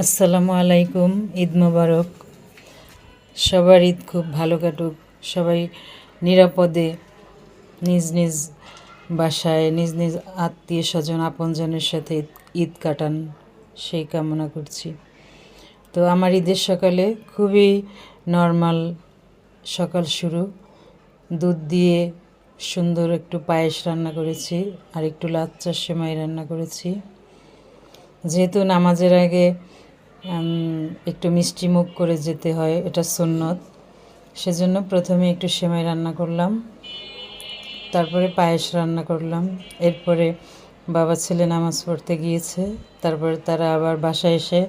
আসসালামু আলাইকুম। ঈদ মোবারক। সবার ঈদ খুব ভালো কাটুক। সবাই নিরাপদে নিজ নিজ বাসায় নিজ নিজ আত্মীয় স্বজন আপনজনের সাথে ঈদ কাটান, সেই কামনা করছি। তো আমার ঈদের সকালে খুবই নর্মাল সকাল শুরু। দুধ দিয়ে সুন্দর একটু পায়েস রান্না করেছি, আর একটু লাচ্চার সেমাই রান্না করেছি। যেহেতু নামাজের আগে একটু মিষ্টি মুখ করে যেতে হয়, এটা সুন্নত, সেজন্য প্রথমে একটু সেমাই রান্না করলাম, তারপরে পায়েস রান্না করলাম। এরপরে বাবা ছেলে নামাজ পড়তে গিয়েছে, তারপরে তারা আবার বাসায় এসে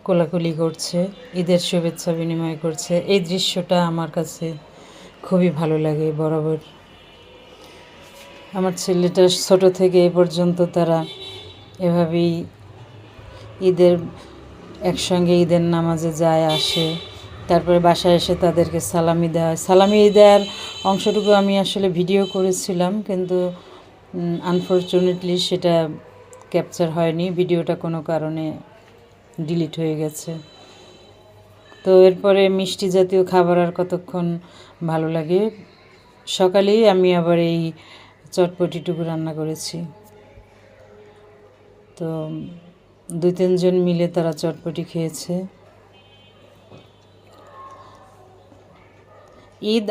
কোলাকুলি করছে, ঈদের শুভেচ্ছা বিনিময় করছে। এই দৃশ্যটা আমার কাছে খুবই ভালো লাগে বরাবর। আমার ছেলেটা ছোট থেকে এ পর্যন্ত তারা এভাবেই একসঙ্গে ঈদের নামাজে যায় আসে, তারপরে বাসায় এসে তাদেরকে সালামি দেওয়া হয়। সালামি দেওয়ার অংশটুকু আমি আসলে ভিডিও করেছিলাম, কিন্তু আনফর্চুনেটলি সেটা ক্যাপচার হয়নি, ভিডিওটা কোনো কারণে ডিলিট হয়ে গেছে। তো এরপরে মিষ্টি জাতীয় খাবার আর কতক্ষণ ভালো লাগে। সকালেই আমি আবার এই চটপটিটুকু রান্না করেছি। তো 2-3 জন মিলে তারা চটপটি খেয়েছে। ঈদ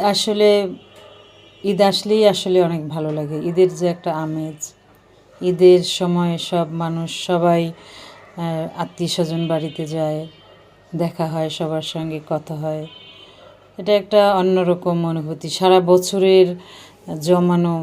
আসলেই আসলে অনেক ভালো লাগে। ঈদের যে একটা আমেজ, ঈদের সময় সব মানুষ সবাই আত্মীয় স্বজন বাড়িতে যায়, দেখা হয়, সবার সঙ্গে কথা হয়। এটা একটা অন্যরকম অনুভূতি। সারা বছরের জমানো